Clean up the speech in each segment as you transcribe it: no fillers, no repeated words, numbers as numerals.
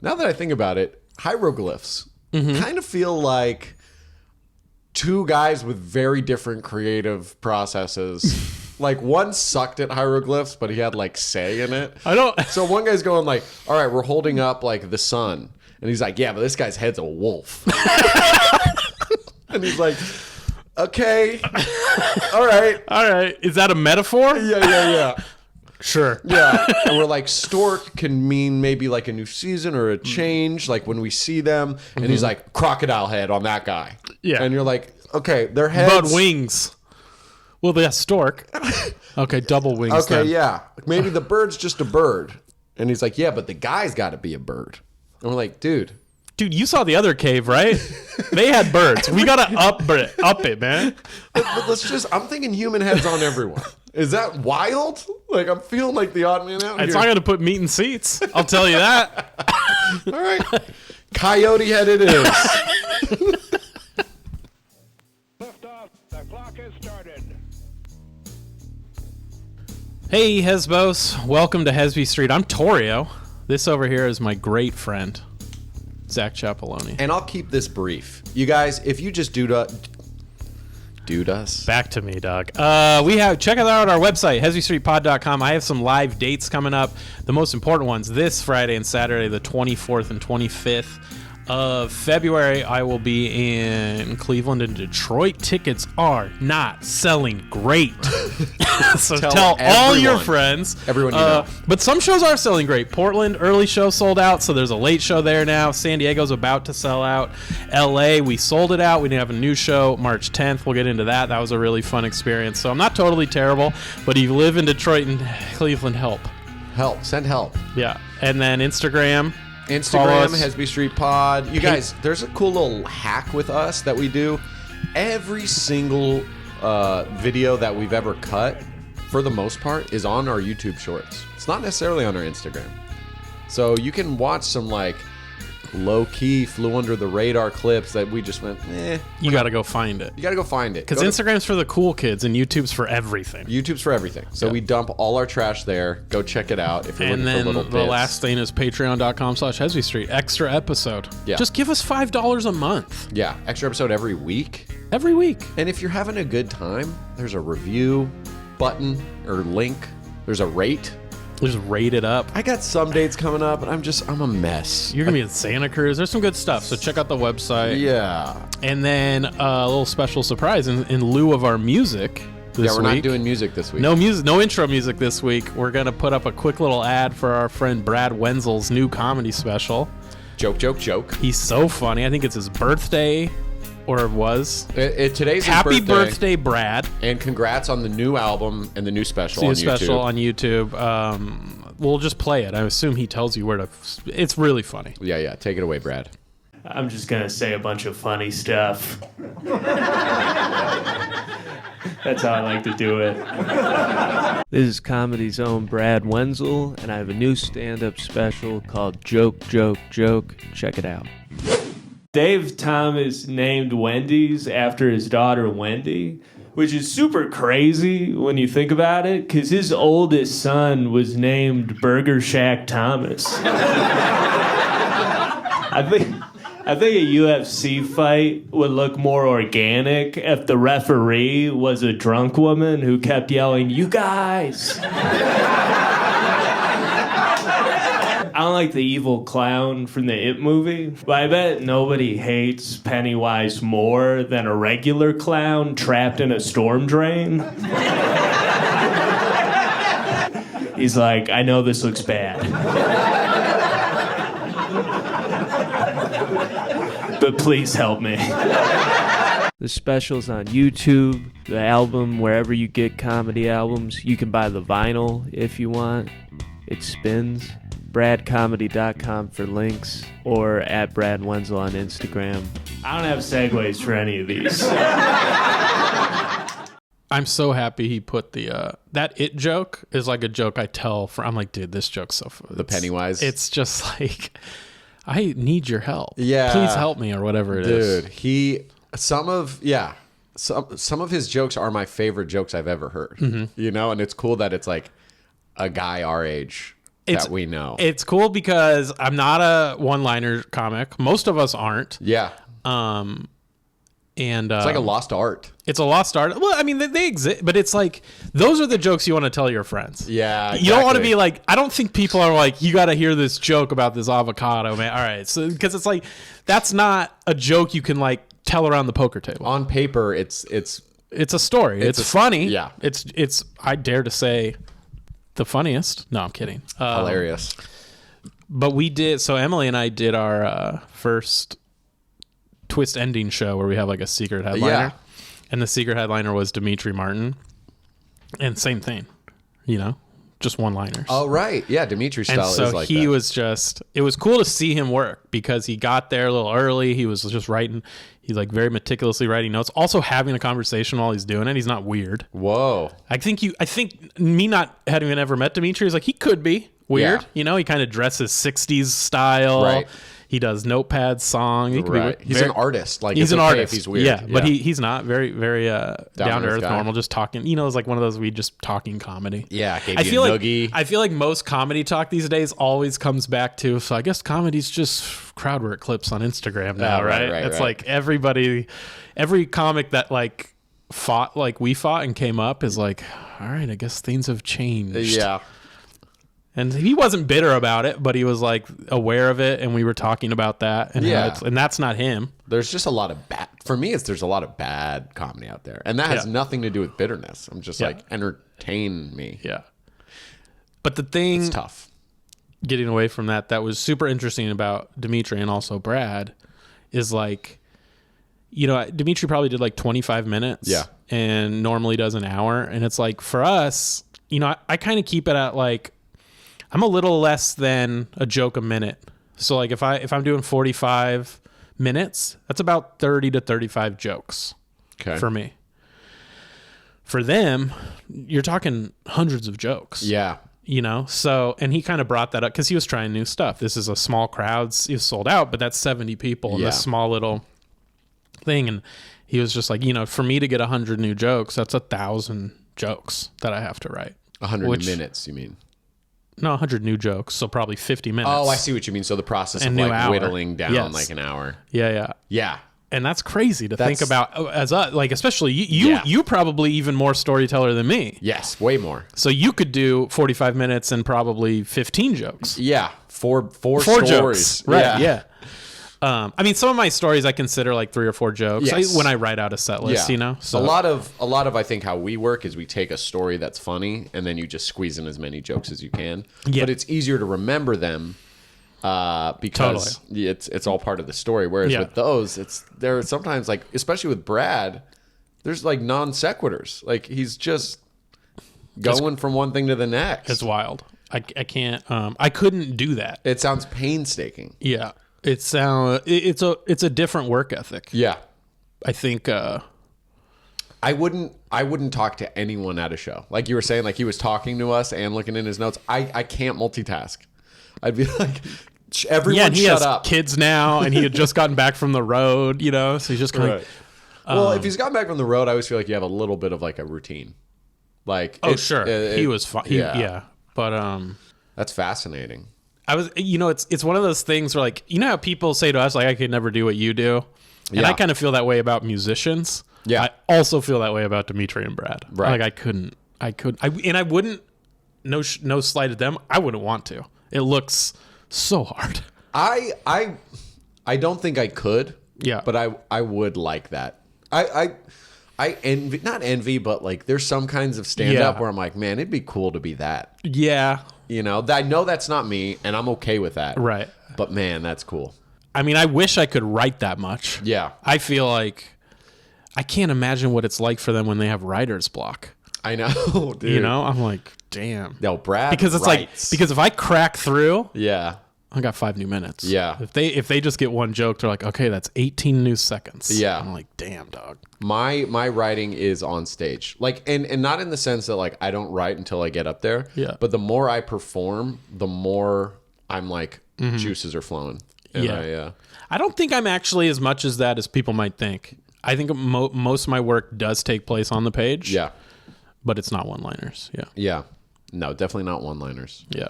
Now that I think about it, hieroglyphs kind of feel like two guys with very different creative processes. Like one sucked at hieroglyphs, but he had like say in it. I don't. So one guy's going like, all right, we're holding up like the sun. And he's like, yeah, but this guy's head's a wolf. And he's like, okay, all right. All right. Is that a metaphor? Yeah. Sure. Yeah. And we're like, stork can mean maybe like a new season or a change, like when we see them. And he's like, crocodile head on that guy. Yeah. And you're like, okay, their heads. But wings. Well, that's stork. Okay, double wings. Okay, then. yeah. Maybe the bird's just a bird. And he's like, yeah, but the guy's got to be a bird. And we're like, dude, you saw the other cave, right? They had birds. We got to up it, man. But let's just, I'm thinking human heads on everyone. Is that wild? Like, I'm feeling like the odd man out It's here. not going to put meat in seats. I'll tell you that. All right. Coyote head it is. Lift off. The clock has started. Hey, Hesbos. Welcome to Hesby Street. I'm Torio. This over here is my great friend, Zack Chapaloni. And I'll keep this brief. You guys, if you just dude us. Back to me, dog. Check it out on our website, hesbystreetpod.com. I have some live dates coming up. The most important ones this Friday and Saturday, the 24th and 25th of February. I will be in Cleveland and Detroit. Tickets are not selling great. So tell all your friends. Everyone you know. But some shows are selling great. Portland, early show sold out, so there's a late show there now. San Diego's about to sell out. LA, we sold it out. We didn't have a new show March 10th. We'll get into that. That was a really fun experience. So I'm not totally terrible, but if you live in Detroit and Cleveland, help. Send help. Yeah. And then Instagram, Hesby Street Pod. You guys, there's a cool little hack with us that we do. Every single video that we've ever cut, for the most part, is on our YouTube shorts. It's not necessarily on our Instagram. So you can watch some like low-key, flew under the radar clips that we just went, you got to go find it. You got to go find it. Because Instagram's for the cool kids and YouTube's for everything. YouTube's for everything. So we dump all our trash there. Go check it out if you're and looking then for little the bits. last thing is patreon.com/Hesby Street. Extra episode. Yeah. Just give us $5 a month. Yeah, extra episode every week. Every week. And if you're having a good time, there's a review button or link. There's a rate. Just rate it up. I got some dates coming up, and I'm a mess. You're going to be in Santa Cruz. There's some good stuff, so check out the website. Yeah. And then a little special surprise in lieu of our music this week. Yeah, we're not doing music this week. No music, no intro music this week. We're going to put up a quick little ad for our friend Brad Wenzel's new comedy special. Joke, joke, joke. He's so funny. I think it's his birthday, or it was. Today's his Happy birthday, Brad. And congrats on the new album and the new special See on a special YouTube. on YouTube. We'll just play it. I assume he tells you where to. It's really funny. Yeah. Take it away, Brad. I'm just gonna say a bunch of funny stuff. That's how I like to do it. This is comedy's own Brad Wenzel, and I have a new stand-up special called Joke, Joke, Joke. Check it out. Dave Thomas named Wendy's after his daughter Wendy, which is super crazy when you think about it, because his oldest son was named Burger Shack Thomas. I think a UFC fight would look more organic if the referee was a drunk woman who kept yelling, "You guys!" I don't like the evil clown from the It movie, but I bet nobody hates Pennywise more than a regular clown trapped in a storm drain. He's like, I know this looks bad, but please help me. The special's on YouTube, the album, wherever you get comedy albums. You can buy the vinyl if you want. It spins. BradComedy.com for links, or at Brad Wenzel on Instagram. I don't have segues for any of these. I'm so happy he put the that It joke is like a joke I tell for. I'm like, dude, this joke's so funny. The Pennywise. It's just like, I need your help. Yeah. Please help me, or whatever it is. Dude, some of his jokes are my favorite jokes I've ever heard. Mm-hmm. You know, and it's cool that it's like a guy our age that we know. It's cool because I'm not a one-liner comic. Most of us aren't. Yeah. And it's like a lost art. It's a lost art. Well, I mean, they exist, but it's like those are the jokes you want to tell your friends. Yeah, exactly. You don't want to be like, I don't think people are like, you got to hear this joke about this avocado, man. All right, so because it's like that's not a joke you can like tell around the poker table. On paper, it's a story. It's funny. Yeah. It's I dare to say the funniest. No, I'm kidding. Hilarious. But we did. So Emily and I did our first twist ending show where we have like a secret headliner. Yeah. And the secret headliner was Dimitri Martin. And same thing, just one-liners. Oh, right. Yeah, Dimitri's style and so is like he that. was just, it was cool to see him work because he got there a little early. He was just writing. He's like very meticulously writing notes. Also having a conversation while he's doing it. He's not weird. Whoa. I think me not having ever met Dimitri is like, he could be weird. Yeah. He kind of dresses 60s style. Right. He does Notepad song. He could Right. be He's an artist. Like he's it's an okay artist. If he's weird. Yeah, but he's not very down to earth, guy. normal, just talking. It's like one of those we just talking comedy. Yeah, gave I you feel a like noogie. I feel like most comedy talk these days always comes back to. So I guess comedy's just crowd work clips on Instagram now, right? It's like every comic that like fought like we fought and came up is like, all right, I guess things have changed. Yeah. And he wasn't bitter about it, but he was like aware of it, and we were talking about that. And Yeah. and that's not him. There's just a lot of bad. For me, there's a lot of bad comedy out there, and that has nothing to do with bitterness. I'm just like entertain me. Yeah. But the thing, It's tough. getting away from that was super interesting about Dimitri and also Brad is like, Dimitri probably did like 25 minutes. Yeah. And normally does an hour. And it's like for us, I kind of keep it at like, I'm a little less than a joke a minute. So like if I'm doing 45 minutes, that's about 30 to 35 jokes for me. For them, you're talking hundreds of jokes. Yeah. So, and he kind of brought that up because he was trying new stuff. This is a small crowd. He was sold out, but that's 70 people in this small little thing. And he was just like, for me to get 100 new jokes, that's 1,000 jokes that I have to write. 100 minutes, you mean? No, 100 new jokes, so probably 50 minutes. Oh, I see what you mean. So the process of new like hour. whittling down Yes. like an hour. Yeah. Yeah. And that's crazy to think about as like, especially you probably even more storyteller than me. Yes, way more. So you could do 45 minutes and probably 15 jokes. Yeah, four Four stories. jokes. Right, yeah. I mean, some of my stories I consider like 3 or 4 jokes when I write out a set list, So a lot of I think how we work is we take a story that's funny and then you just squeeze in as many jokes as you can. Yeah. But it's easier to remember them because it's all part of the story. Whereas with those, there are sometimes like, especially with Brad, there's like non sequiturs. Like he's just going from one thing to the next. It's wild. I can't. I couldn't do that. It sounds painstaking. Yeah. It's a different work ethic. Yeah. I think I wouldn't talk to anyone at a show. Like you were saying, like he was talking to us and looking in his notes. I can't multitask. I'd be like, everyone and he shut has up. Kids now, and he had just gotten back from the road, so he's just kind of Well, if he's gotten back from the road, I always feel like you have a little bit of like a routine. Like sure. He was fine. Yeah. But that's fascinating. I was, it's one of those things where like, how people say to us, like, I could never do what you do. And I kind of feel that way about musicians. Yeah. I also feel that way about Dimitri and Brad. Right. Like I wouldn't, no slight at them. I wouldn't want to. It looks so hard. I don't think I could. Yeah. But I would like that. I envy, not envy, but like there's some kinds of stand up where I'm like, man, it'd be cool to be that. Yeah. I know that's not me and I'm okay with that. Right. But man, that's cool. I mean, I wish I could write that much. Yeah. I feel like I can't imagine what it's like for them when they have writer's block. I know, dude. I'm like, damn. No, Brad because it's writes. because if I crack through, Yeah. I got 5 new minutes. Yeah. If they just get one joke, they're like, okay, that's 18 new seconds. Yeah. I'm like, damn, dog. My writing is on stage. Like and not in the sense that like I don't write until I get up there. Yeah. But the more I perform, the more I'm like juices are flowing. And Yeah. I don't think I'm actually as much as that as people might think. I think most of my work does take place on the page. Yeah. But it's not one-liners. Yeah. Yeah. No, definitely not one-liners. Yeah.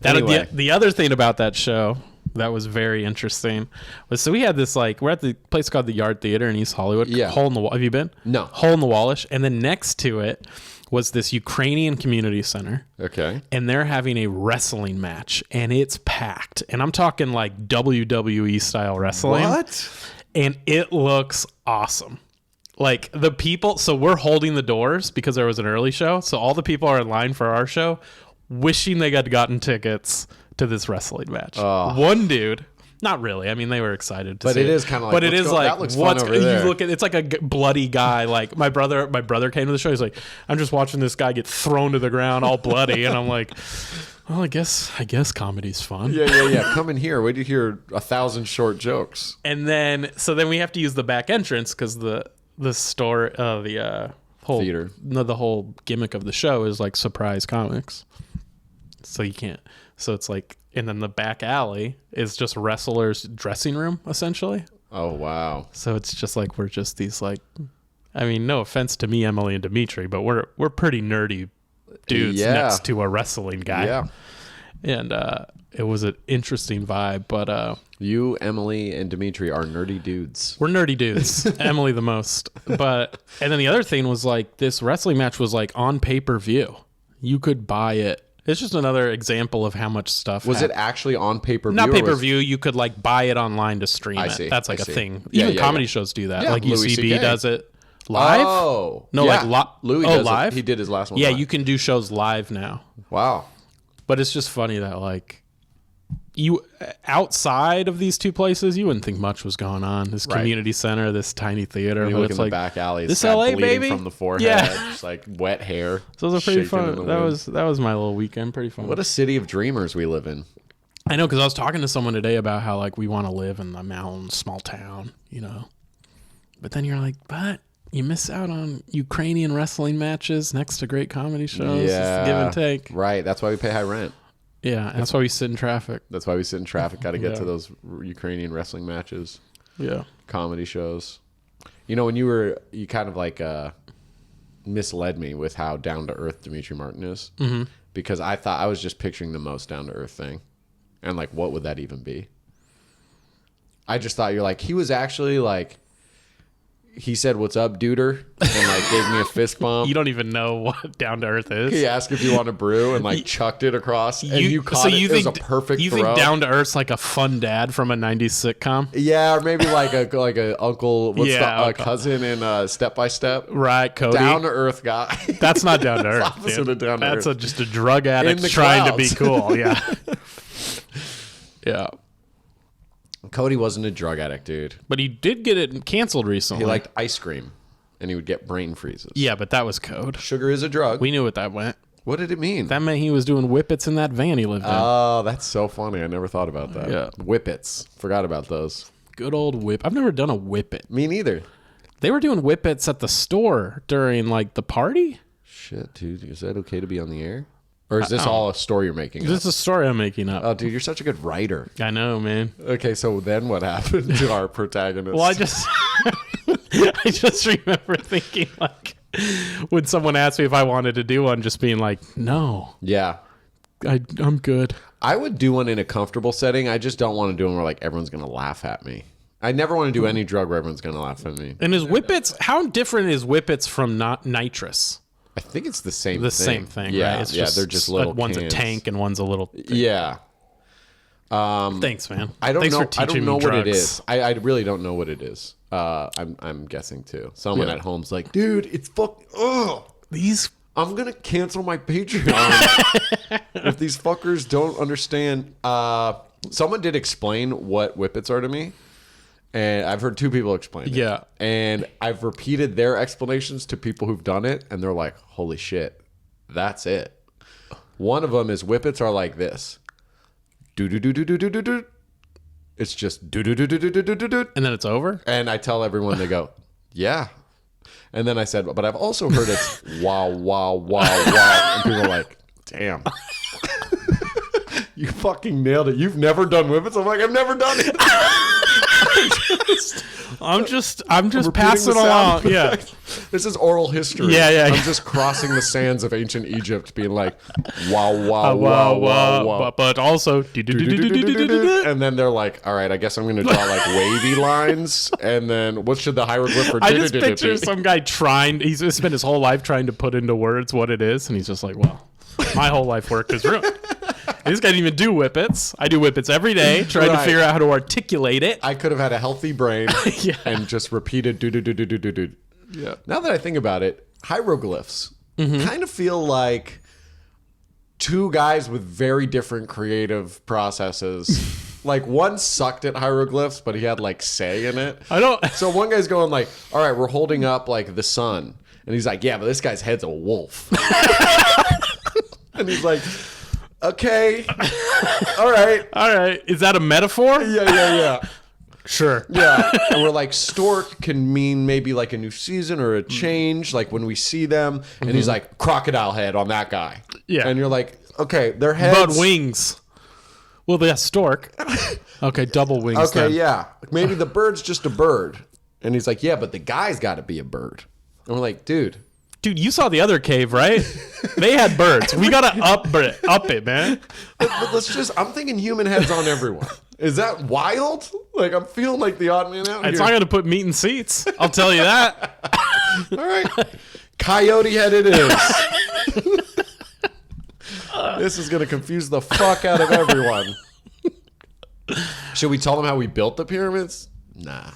Anyway. The other thing about that show that was very interesting was, so we had this, like, we're at the place called the Yard Theater in East Hollywood. Yeah. Hole in the Wall. Have you been? No. Hole in the Wallish. And then next to it was this Ukrainian community center. Okay. And they're having a wrestling match, and it's packed. And I'm talking like WWE style wrestling. What? And it looks awesome. Like the people, so we're holding the doors because there was an early show. So all the people are in line for our show, wishing they had gotten tickets to this wrestling match. One dude, not really. I mean, they were excited to see it is kind of like, but it is like, that looks fun over there. You look at, it's like a bloody guy. Like my brother came to the show. He's like, I'm just watching this guy get thrown to the ground all bloody. And I'm like, well, I guess comedy's fun. Yeah. Come in here. Wait to hear 1,000 short jokes. And then, so then we have to use the back entrance because the store, the whole Theater. No, the whole gimmick of the show is like surprise comics. So you can't. So it's like, and then the back alley is just wrestlers' dressing room essentially. Oh wow. So it's just like we're just these like, I mean, no offense to me, Emily and Dimitri, but we're pretty nerdy dudes next to a wrestling guy. Yeah. And it was an interesting vibe, but You, Emily, and Dimitri are nerdy dudes. we're nerdy dudes. Emily the most. But and then the other thing was like this wrestling match was like on pay-per-view. You could buy it. It's just another example of how much stuff Was it actually on pay-per-view? not or was- pay-per-view. You could like buy it online to stream I it. see, That's like I a see. thing. Yeah, Even yeah, comedy yeah. shows do that. Yeah, Like Louis UCB CK. does it live. Oh. No, yeah. like Louis oh, does it. live. He did his last one Yeah, live. you can do shows live now. Wow. But it's just funny that like you outside of these two places, you wouldn't think much was going on. This Right. community center, this tiny theater. When you but look it's in like the back alley, it's this got LA bleeding baby from the forehead, Yeah. just like wet hair. So it was a pretty shaking in fun. the That wind. was my little weekend. Pretty fun. What a city of dreamers we live in. I know, because I was talking to someone today about how like we want to live in the mountains, small town, you know. But then you're like, but you miss out on Ukrainian wrestling matches next to great comedy shows. It's the give and take. Right. That's why we pay high rent. Yeah, and that's why we sit in traffic. That's why we sit in traffic. Got to get Yeah. to those Ukrainian wrestling matches, Yeah. comedy shows. You know, when you kind of like misled me with how down to earth Dimitri Martin is, because I thought I was just picturing the most down to earth thing, and like, what would that even be? I just thought you're like, he was actually like, he said, "What's up, duder?" and like gave me a fist bump. You don't even know what down to earth is. He asked if you want a brew and like chucked it across, and you caught it. It was a perfect You throw. think Down to Earth's like a fun dad from a '90s sitcom? Yeah, or maybe like a uncle, what's Yeah, the uncle. cousin in Step by Step? Right, Cody. Down to earth guy. That's not down to earth. opposite dude. of down to That's earth. just a drug addict the trying to be clouds. cool. Yeah. Yeah. Cody wasn't a drug addict, dude. But he did get it canceled recently. He liked ice cream, and he would get brain freezes. Yeah, but that was code. Sugar is a drug. We knew what that meant. What did it mean? That meant he was doing whippets in that van he lived in. Oh, that's so funny. I never thought about that. Yeah. Whippets. Forgot about those. Good old whip. I've never done a whippet. Me neither. They were doing whippets at the store during like the party. Shit, dude. Is that okay to be on the air? Or is this all a story you're making up? This is a story I'm making up. Oh, dude, you're such a good writer. I know, man. Okay, so then what happened to our protagonist? Well, I just remember thinking like when someone asked me if I wanted to do one, just being like, no, Yeah. I'm good. I would do one in a comfortable setting. I just don't want to do one where like everyone's going to laugh at me. I never want to do any drug where everyone's going to laugh at me. And is whippets? How different is whippets from not nitrous? I think it's the same The thing. same thing, Yeah, right? It's yeah, they're just little one's cans. a tank and one's a little. Yeah. Thanks, man. I don't Thanks know. For teaching I don't know me what it drugs. is. I really don't know what it is. I'm guessing too. Someone at home's like, dude, it's ugh. These. I'm gonna cancel my Patreon if these fuckers don't understand. Someone did explain what whippets are to me, and I've heard two people explain it. Yeah. And I've repeated their explanations to people who've done it, and they're like, holy shit, that's it. One of them is whippets are like this. Do do do do do do do do. It's just do do do do do do do do. And then it's over. And I tell everyone, they go, yeah. And then I said, but I've also heard it's wow, wow, wow, wow. And people are like, damn. You fucking nailed it. You've never done whippets? I'm like, I've never done it. I'm just Repeating passing the sound along. Yeah. effect. This is oral history. Yeah. I'm just crossing the sands of ancient Egypt, being like, wow, wow, Wow, wow, wow, wow. But also, And then they're like, all right, I guess I'm going to draw like wavy lines. And then what should the hieroglyph for I just picture some guy trying. He's spent his whole life trying to put into words what it is, and he's just like, well, my whole life work is ruined. This guy didn't even do whippets. I do whippets every day, trying to figure out how to articulate it. I could have had a healthy brain and just repeated do. Yeah. Now that I think about it, hieroglyphs kind of feel like two guys with very different creative processes. Like one sucked at hieroglyphs, but he had like say in it. I don't. So one guy's going like, all right, we're holding up like the sun. And he's like, yeah, but this guy's head's a wolf. And he's like, okay, all right. Is that a metaphor? Yeah. Sure. Yeah. And we're like, stork can mean maybe like a new season or a change, like when we see them. And he's like, crocodile head on that guy. Yeah. And you're like, okay, their heads. But wings. Well, that's stork. Okay, double wings. Okay, then. yeah. Maybe the bird's just a bird. And he's like, yeah, but the guy's got to be a bird. And we're like, dude, you saw the other cave, right? They had birds. We gotta up it, man. but let's just, I'm thinking human heads on everyone. Is that wild? Like, I'm feeling like the odd man out It's here. not gonna put meat in seats. I'll tell you that. All right. Coyote head it is. This is going to confuse the fuck out of everyone. Should we tell them how we built the pyramids? Nah.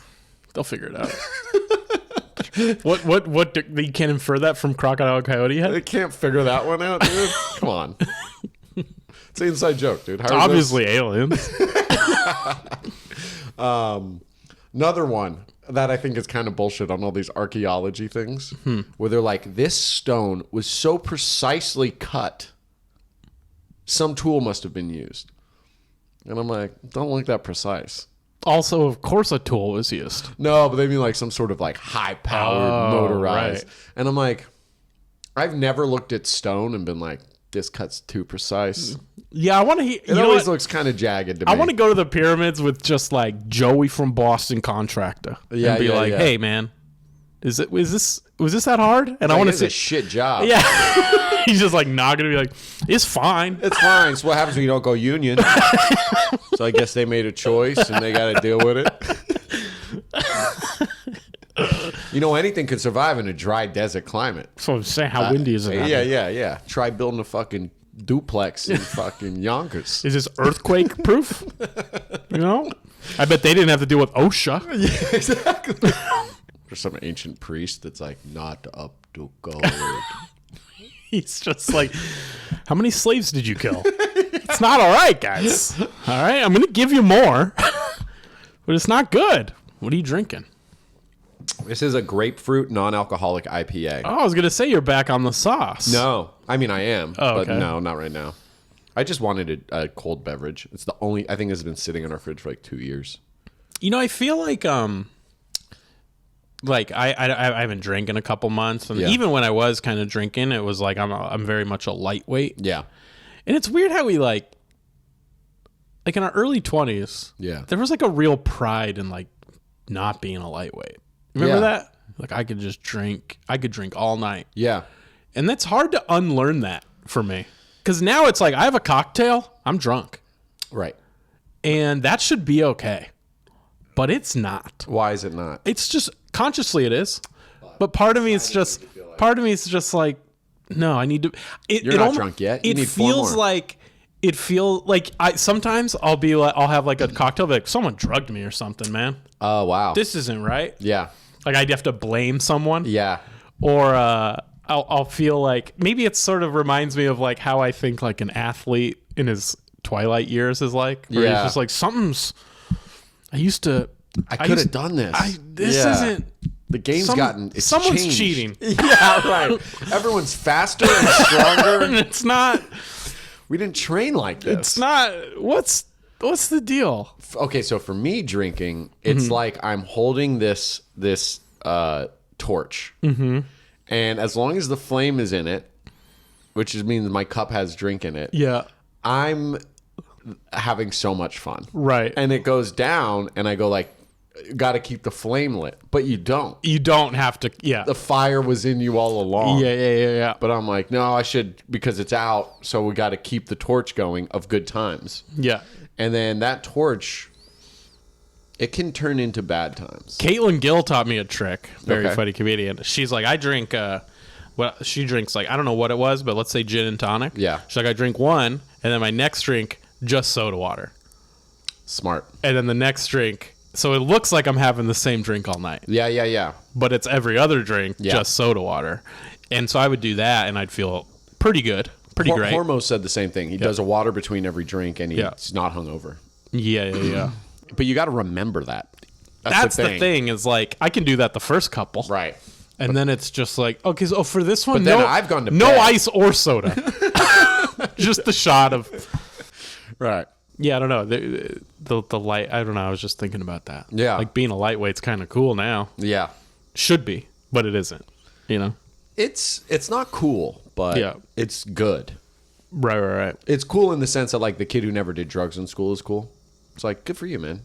They'll figure it out. What you can't infer that from crocodile and coyote head? They can't figure that one out, dude. Come on. It's an inside joke, dude. It's obviously aliens. Another one that I think is kind of bullshit on all these archaeology things, where they're like, this stone was so precisely cut, some tool must have been used. And I'm like, don't look that precise. Also, of course, a tool was used. No, but they mean like some sort of like high-powered, motorized. Right. And I'm like, I've never looked at stone and been like, this cut's too precise. Yeah, I want to hear. It always looks kind of jagged to me. I want to go to the pyramids with just like Joey from Boston Contractor and be like, "Hey, man, was this that hard?" And I want to say, a shit job. yeah. He's just like not gonna be like, "It's fine." It's fine. So what happens when you don't go union? So I guess they made a choice and they got to deal with it. You know, anything could survive in a dry desert climate. So I'm saying, how windy is it? Yeah. Try building a fucking duplex in fucking Yonkers. Is this earthquake proof? You know, I bet they didn't have to deal with OSHA. Yeah, exactly. There's some ancient priest that's like, not up to code. He's just like, how many slaves did you kill? It's not all right, guys. All right, I'm gonna give you more, but it's not good. What are you drinking? This is a grapefruit non-alcoholic IPA. Oh, I was gonna say you're back on the sauce. No, I mean I am, Oh, but okay. no, not right now. I just wanted a cold beverage. It's the only I think this has been sitting in our fridge for like 2 years. You know, I feel like I haven't drank in a couple months, and Yeah. even when I was kind of drinking, it was like I'm very much a lightweight. Yeah, And it's weird how we like in our early 20s, yeah. there was like a real pride in like not being a lightweight. Remember Yeah. that? Like I could drink all night. Yeah. And that's hard to unlearn that for me. Cuz now it's like I have a cocktail, I'm drunk. Right. And that should be okay. But it's not. Why is it not? It's just consciously it is. But part of me is just like no, I need to You're not drunk yet. You It need 4 feels more. like I sometimes I'll have like a cocktail like someone drugged me or something, man. Oh, wow. This isn't right. Yeah. Like I'd have to blame someone. Yeah. Or I'll feel like maybe it sort of reminds me of like how I think like an athlete in his twilight years is like. Where Yeah. he's just like I could have done this. This Yeah. isn't. The game's it's someone's changed. cheating. Yeah, right. Everyone's faster and stronger. And it's not. We didn't train like this. It's not. What's the deal? Okay, so for me drinking, it's like I'm holding this torch. Mm-hmm. And as long as the flame is in it, which means my cup has drink in it, Yeah. I'm having so much fun. Right. And it goes down and I go like, got to keep the flame lit, but you don't. You don't have to. Yeah. The fire was in you all along. Yeah. But I'm like, no, I should, because it's out, so we got to keep the torch going of good times. Yeah. And then that torch, it can turn into bad times. Caitlin Gill taught me a trick. Very Okay. funny comedian. She's like, I drink, well, she drinks like, I don't know what it was, but let's say gin and tonic. Yeah. She's like, I drink one, and then my next drink, just soda water. Smart. And then the next drink, so it looks like I'm having the same drink all night. Yeah. But it's every other drink, Yeah. just soda water. And so I would do that, and I'd feel pretty good. Pretty great. Hormo said the same thing. He does a water between every drink, and Yeah. he's not hungover. Yeah. But you got to remember that. That's the thing is like, I can do that the first couple. Right. And then it's just like, okay, so for this one, But then I've gone to no bed. ice or soda. Just the shot of... Right. Yeah, I don't know. The light, I don't know. I was just thinking about that. Yeah. Like being a lightweight's kind of cool now. Yeah. Should be, but it isn't. You know? It's not cool, but Yeah. it's good. Right. It's cool in the sense that, like, the kid who never did drugs in school is cool. It's like, good for you, man.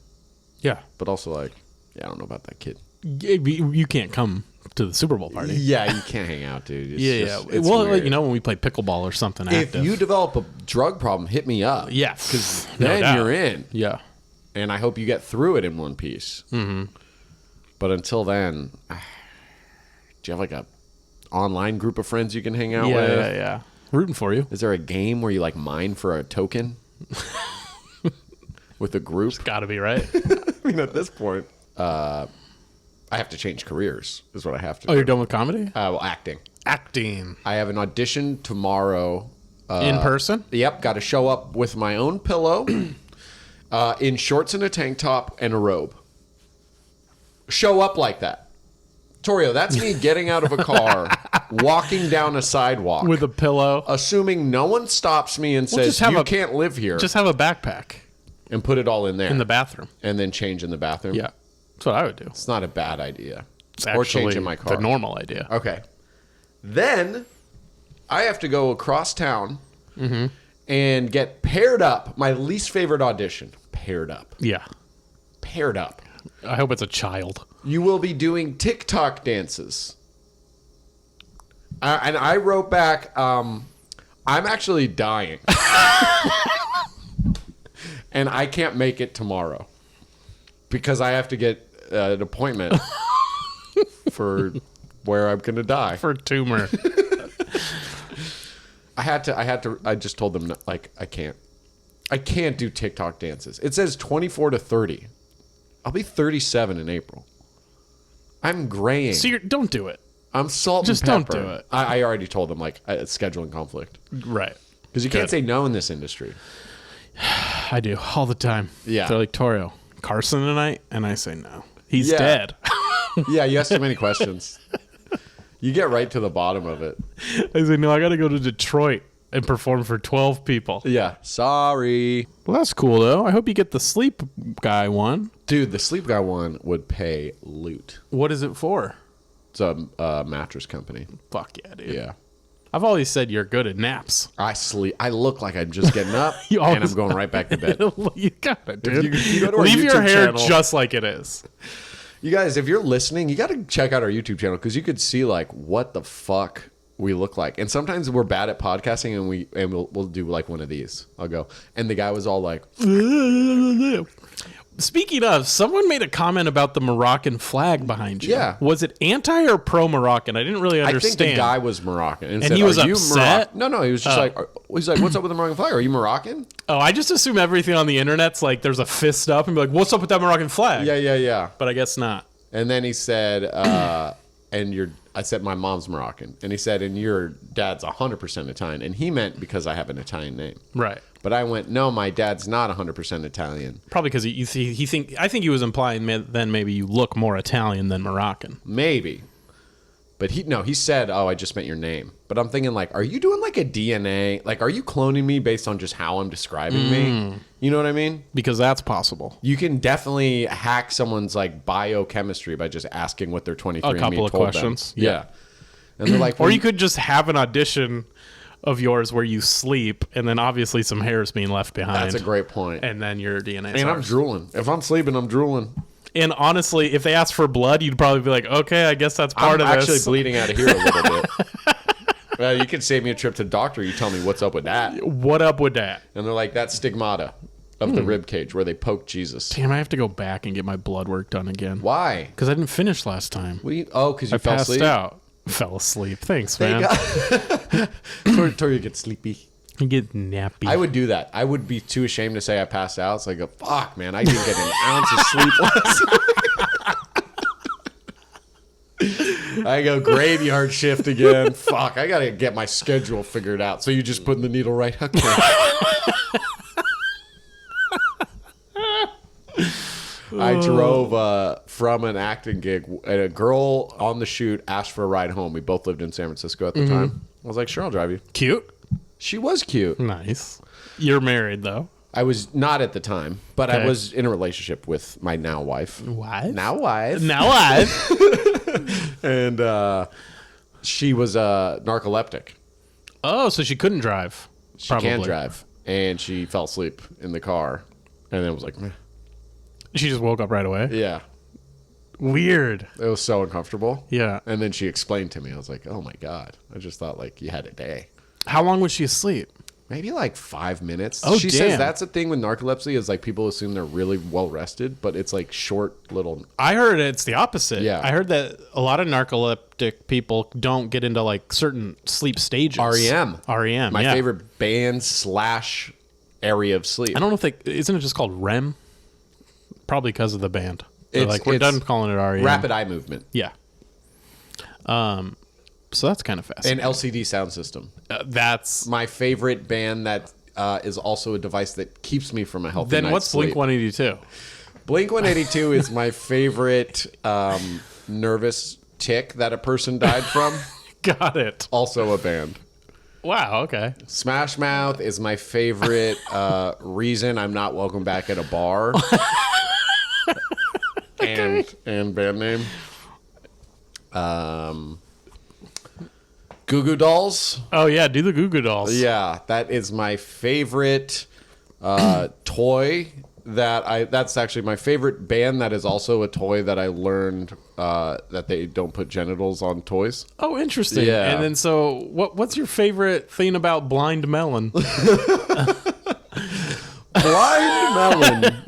Yeah. But also, like, yeah, I don't know about that kid. You can't come to the Super Bowl party. Yeah, you can't hang out, dude. It's Yeah. just- it's Well, weird. you know, when we play pickleball or something if active. you develop a drug problem, hit me up. Yeah. Because No then doubt. you're in. Yeah. And I hope you get through it in one piece. Mm-hmm. But until then, do you have, like, a online group of friends you can hang out with? Yeah. Rooting for you. Is there a game where you, like, mine for a token? With a group? Gotta be, right? I mean, at this point, I have to change careers, is what I have to Oh, do. you're done with comedy? Well, acting. Acting. I have an audition tomorrow. In person? Yep, got to show up with my own pillow, in shorts and a tank top and a robe. Show up like that. Torio, that's me getting out of a car, walking down a sidewalk. With a pillow. Assuming no one stops me and says, just have you a- can't live here. Just have a backpack and put it all in there. in the bathroom. and then change in the bathroom. Yeah. That's what I would do. It's not a bad idea. It's or change actually in my car. the normal idea. Okay. Then I have to go across town and get paired up. My least favorite audition. Paired up. Yeah. Paired up. I hope it's a child. You will be doing TikTok dances. And I wrote back, I'm actually dying. And I can't make it tomorrow. Because I have to get an appointment for where I'm going to die. For a tumor. I just told them, like, I can't do TikTok dances. It says 24 to 30. I'll be 37 in April. I'm graying. So don't do it. I'm salt Just and don't pepper. do it. I already told them, like, it's scheduling conflict. Right. Because you can't Good. say no in this industry. I do all the time. Yeah. They're like, Torio, Carson tonight? And I say no. He's Yeah. dead. Yeah, you ask too many questions. You get right to the bottom of it. I say, no, I got to go to Detroit and perform for 12 people. Yeah. Sorry. Well, that's cool, though. I hope you get the sleep guy one. Dude, the sleep guy one would pay loot. What is it for? It's a mattress company. Fuck yeah, dude. Yeah. I've always said you're good at naps. I sleep. I look like I'm just getting up You and always- I'm going right back to bed. You got it, dude. you go to our Leave your YouTube hair channel- just like it is. You guys, if you're listening, you got to check out our YouTube channel because you could see, like, what the fuck we look like. And sometimes we're bad at podcasting and we'll do like one of these. I'll go. And the guy was all like, Speaking of, someone made a comment about the Moroccan flag behind you. Yeah. Was it anti or pro Moroccan? I didn't really I understand. think the guy was Moroccan. And And said, he was "Are you upset? No, he was just he's like, what's up with the Moroccan flag? Are you Moroccan? Oh, I just assume everything on the internet's like there's a fist up and be like, what's up with that Moroccan flag? Yeah. But I guess not. And then he said, I said, my mom's Moroccan. And he said, and your dad's 100% Italian. And he meant because I have an Italian name. Right. But I went, no, my dad's not 100% Italian. Probably because I think he was implying then maybe you look more Italian than Moroccan. Maybe. But he said, oh, I just meant your name. But I'm thinking, like, are you doing like a DNA? Like, are you cloning me based on just how I'm describing me? You know what I mean? Because that's possible. You can definitely hack someone's like biochemistry by just asking what their 23andMe A couple of told questions. Them. Yeah. And they're like, Or you could just have an audition of yours where you sleep and then obviously some hair is being left behind. that's a great point. And then your DNA. And I'm drooling. If I'm sleeping, I'm drooling. And honestly, if they asked for blood, you'd probably be like, okay, I guess that's part of I'm this. actually bleeding out of here a little bit. Well, you can save me a trip to the doctor. You tell me what's up with that. What up with that? And they're like, that's stigmata of the rib cage where they poke Jesus. Damn, I have to go back and get my blood work done again. Why? Because I didn't finish last time. Because you I fell passed asleep? out. Fell asleep. Thanks, man. Torio gets sleepy. You get nappy. I would do that. I would be too ashamed to say I passed out. So I go, fuck, man, I didn't get an ounce of sleep last night. I go, graveyard shift again. Fuck, I got to get my schedule figured out. So you just put in the needle right? Okay. I drove from an acting gig, and a girl on the shoot asked for a ride home. We both lived in San Francisco at the time. I was like, sure, I'll drive you. Cute. She was cute. Nice. You're married, though. I was not at the time, but Okay. I was in a relationship with my now wife. Wife? Now wife. Now wife. And she was narcoleptic. Oh, so she couldn't drive. She can drive. And she fell asleep in the car. And then was like, meh. She just woke up right away. Yeah. Weird. It was so uncomfortable. Yeah. And then she explained to me. I was like, oh my God. I just thought like you had a day. How long was she asleep? Maybe like 5 minutes. Oh, she damn. says that's the thing with narcolepsy is like people assume they're really well rested, but it's like short little. I heard it's the opposite. Yeah. I heard that a lot of narcoleptic people don't get into like certain sleep stages. REM. REM. My yeah. favorite band / area of sleep. I don't know if isn't it just called REM? Probably because of the band. They're It's- like, we're it's done calling it REM. Rapid eye movement. Yeah. So that's kind of fascinating. And LCD sound system. That's My favorite band that is also a device that keeps me from a healthy then night's what's sleep. Blink 182? Blink 182 is my favorite nervous tick that a person died from. Got it. Also a band. Wow. Okay. Smash Mouth is my favorite reason I'm not welcome back at a bar. and band name. Goo Goo Dolls. Oh yeah, do the Goo Goo Dolls. Yeah, that is my favorite toy. That's actually my favorite band. That is also a toy that I learned that they don't put genitals on toys. Oh, interesting. Yeah. And then so, what's your favorite thing about Blind Melon? Blind Melon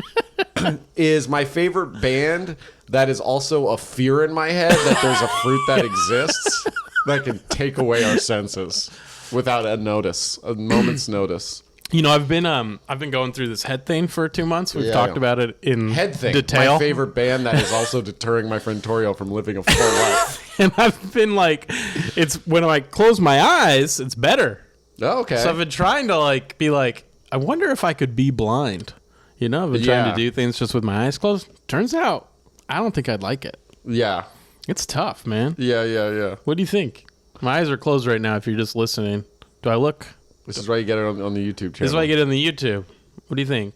is my favorite band. That is also a fear in my head that there's a fruit that exists that can take away our senses without a moment's notice. You know, I've been going through this head thing for 2 months. We've Yeah. talked about it in Head thing. detail. My favorite band that is also deterring my friend Torio from living a full life. And I've been like, it's when I close my eyes, it's better. Oh, okay. So I've been trying to like be like, I wonder if I could be blind. You know, I've been trying Yeah. to do things just with my eyes closed. Turns out, I don't think I'd like it. Yeah. It's tough, man. Yeah. What do you think? My eyes are closed right now. If you're just listening, do I look? This is why you get it on the YouTube channel. This is why I get it on the YouTube. What do you think?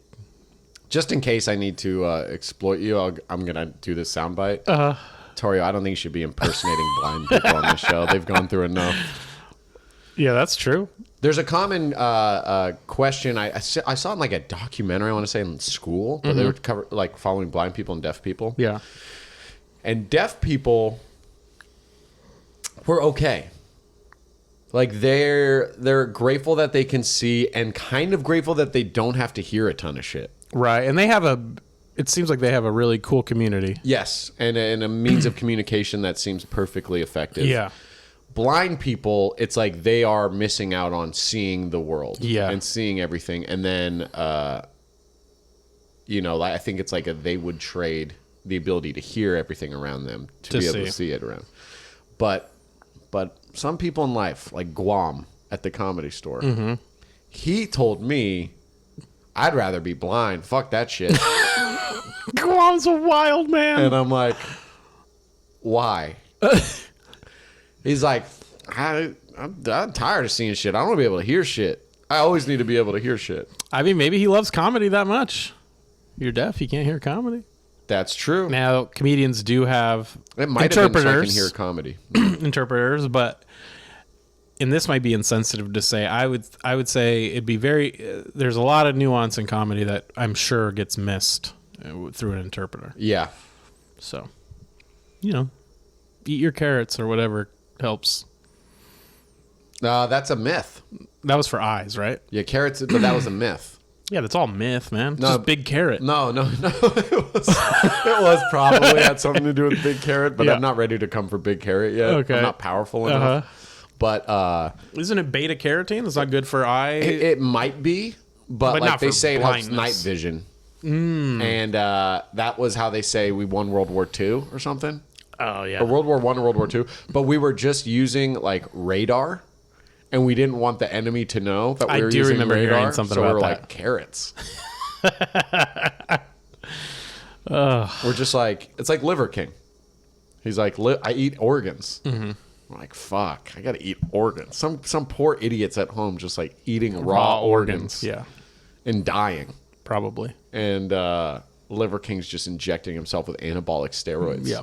Just in case I need to exploit you, I'm going to do this soundbite. Torio, I don't think you should be impersonating blind people on the show. They've gone through enough. Yeah, that's true. There's a common question I saw in like a documentary, I want to say in school, but they were like following blind people and deaf people. Yeah. And deaf people were okay. Like they're grateful that they can see and kind of grateful that they don't have to hear a ton of shit. Right. And it seems like they have a really cool community. Yes, and a means of communication that seems perfectly effective. Yeah. Blind people, it's like they are missing out on seeing the world. Yeah. And seeing everything. And then, I think it's like they would trade the ability to hear everything around them to be able to see it around. But some people in life, like Guam at the Comedy Store, he told me, I'd rather be blind. Fuck that shit. Guam's a wild man. And I'm like, why? He's like, I'm tired of seeing shit. I don't want to be able to hear shit. I always need to be able to hear shit. I mean, maybe he loves comedy that much. You're deaf. You can't hear comedy. That's true. Now, comedians do have It might have been so I interpreters. can hear comedy. Interpreters, but and this might be insensitive to say. I would say it'd be very. There's a lot of nuance in comedy that I'm sure gets missed through an interpreter. Yeah. So, you know, eat your carrots or whatever helps. That's a myth. That was for eyes, right? Yeah, carrots, but that was a myth. Yeah, that's all myth, man. No, Just big carrot. No. it was probably had something to do with big carrot, but Yeah. I'm not ready to come for big carrot yet. Okay. I'm not powerful enough. But Isn't it beta carotene? It's not good for eye. it might be, but But like not they for say it helps blindness. night vision. And that was how they say we won World War II or something. Oh yeah. Or World War I or World War II. But we were just using like radar. And we didn't want the enemy to know that we were using remember radar. hearing something so we about were that. like, carrots. We're just like, it's like Liver King. He's like, I eat organs. I'm like, fuck, I got to eat organs. Some poor idiots at home just like eating raw organs. Yeah, And dying. probably. And Liver King's just injecting himself with anabolic steroids. Yeah.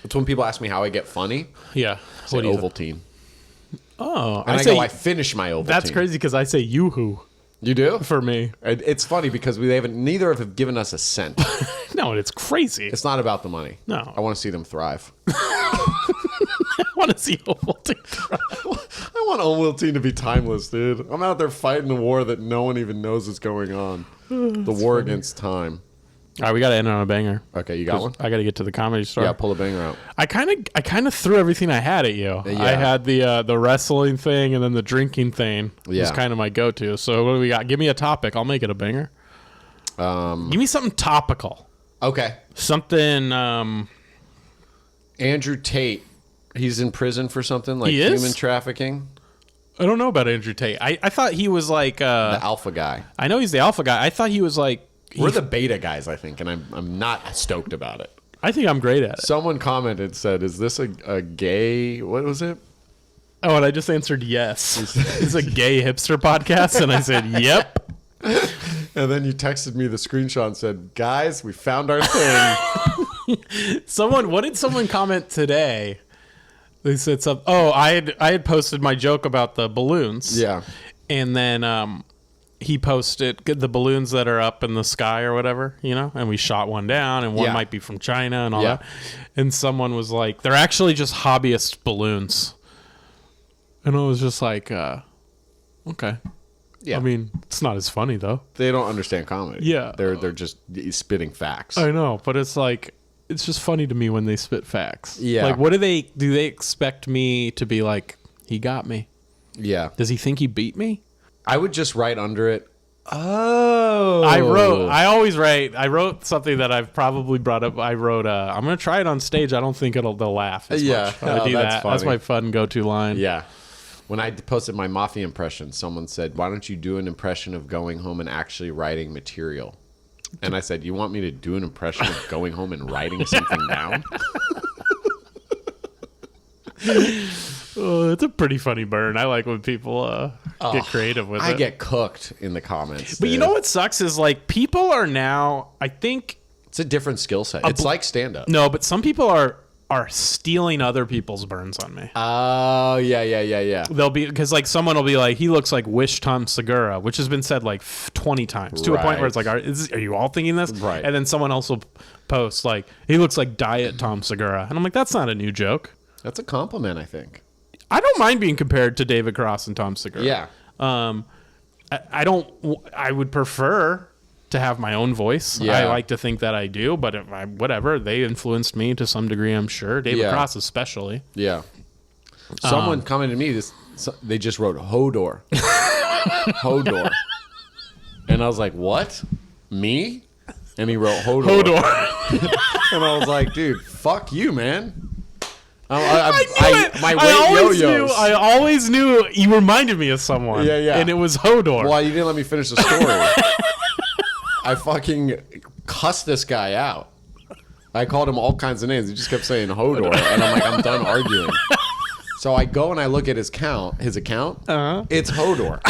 That's when people ask me how I get funny. Yeah. I say What do you Ovaltine. Oh, And I say go, I finish my Ovaltine. that's crazy because I say Yoo-hoo You do? for me. It's funny because neither have given us a cent. No, it's crazy. It's not about the money. No. I want to see them thrive. I want to see Ovaltine. I want Ovaltine to be timeless, dude. I'm out there fighting a war that no one even knows is going on. The war against time. All right, we got to end on a banger. Okay, you got one? I got to get to the comedy store. Yeah, pull a banger out. I kind of threw everything I had at you. Yeah. I had the wrestling thing and then the drinking thing. Yeah. Was kind of my go-to. So what do we got? Give me a topic. I'll make it a banger. Give me something topical. Okay. Something. Andrew Tate. He's in prison for something like He is? human trafficking. I don't know about Andrew Tate. I thought he was like. The alpha guy. I know he's the alpha guy. I thought he was like. We're the beta guys, I think, and I'm not stoked about it. I think I'm great at it. Someone commented, said, "Is this a gay? What was it?" Oh, and I just answered yes. It's a gay hipster podcast, and I said yep. And then you texted me the screenshot and said, "Guys, we found our thing." What did someone comment today? They said something. Oh, I had posted my joke about the balloons. Yeah. And then he posted the balloons that are up in the sky or whatever, you know, and we shot one down and one Yeah. might be from China and all Yeah. that. And someone was like, they're actually just hobbyist balloons. And I was just like, okay. Yeah. I mean, it's not as funny though. They don't understand comedy. Yeah. They're just spitting facts. I know, but it's like, it's just funny to me when they spit facts. Yeah. Like, do they expect me to be like, he got me? Yeah. Does he think he beat me? I would just write under it. Oh. I wrote something that I've probably brought up. I wrote, I'm going to try it on stage. I don't think they'll laugh as Yeah. much. I Oh, do that's that. funny. That's my fun go-to line. Yeah. When I posted my Mafia impression, someone said, "Why don't you do an impression of going home and actually writing material?" And I said, "You want me to do an impression of going home and writing something down?" Oh, it's a pretty funny burn. I like when people get creative with it. I get cooked in the comments. But you dude. know what sucks is like people are now, I think, It's a different skill set. It's like stand-up. no, but some people are stealing other people's burns on me. Oh, yeah. They'll be because like someone will be like, he looks like Wish Tom Segura, which has been said like 20 times to a point where it's like, are you all thinking this? Right. And then someone else will post like, he looks like Diet Tom Segura, and I'm like, that's not a new joke. That's a compliment, I think. I don't mind being compared to David Cross and Tom Segura. Yeah. I don't. I would prefer to have my own voice. Yeah. I like to think that I do, but whatever. They influenced me to some degree, I'm sure. David Yeah. Cross especially. Yeah. Someone commented to me, they just wrote Hodor. Hodor. And I was like, what? Me? And he wrote Hodor. Hodor. And I was like, dude, fuck you, man. My I always knew you reminded me of someone. Yeah. And it was Hodor. Well, you didn't let me finish the story. I fucking cussed this guy out. I called him all kinds of names. He just kept saying Hodor. And I'm like, I'm done arguing. So I go and I look at his account. Uh-huh. It's Hodor.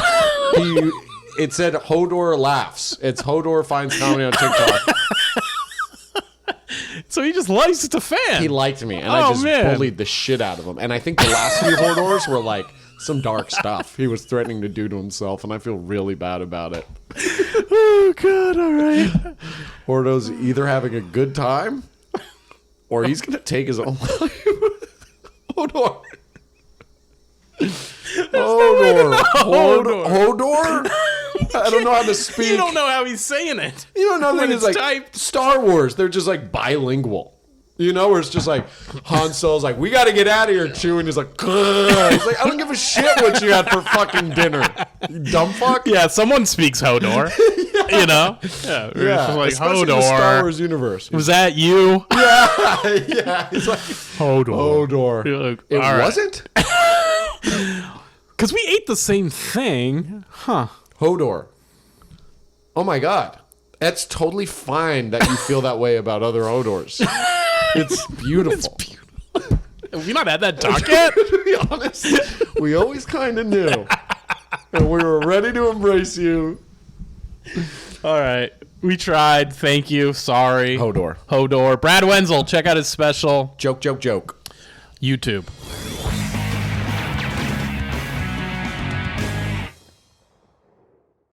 It said Hodor laughs. It's Hodor finds comedy on TikTok. So he just likes it, a fan. He liked me, and I just bullied the shit out of him. And I think the last few Hodors were like some dark stuff he was threatening to do to himself, and I feel really bad about it. Oh, God, all right. Hodor's either having a good time or he's gonna take his own life. Hodor. Hodor. I don't know how to speak. You don't know how he's saying it. You don't know that when it's it's like typed. Star Wars. They're just like bilingual. You know, where it's just like Han Solo's like, we got to get out of here, Chewie. And he's like, "Grr." He's like, I don't give a shit what you had for fucking dinner. You dumb fuck. Yeah, someone speaks Hodor. You know? Yeah. Yeah, Like, especially in the Hodor. Star Wars universe. Was that you? Yeah. He's like, Hodor. You're like, It all right. wasn't? Because we ate the same thing. Huh. Hodor. Oh my God. That's totally fine that you feel that way about other Hodors. It's beautiful. Have we not had that talk yet? To be honest, we always kind of knew. And we were ready to embrace you. All right. We tried. Thank you. Sorry. Hodor. Hodor. Brad Wenzel. Check out his special. Joke. YouTube.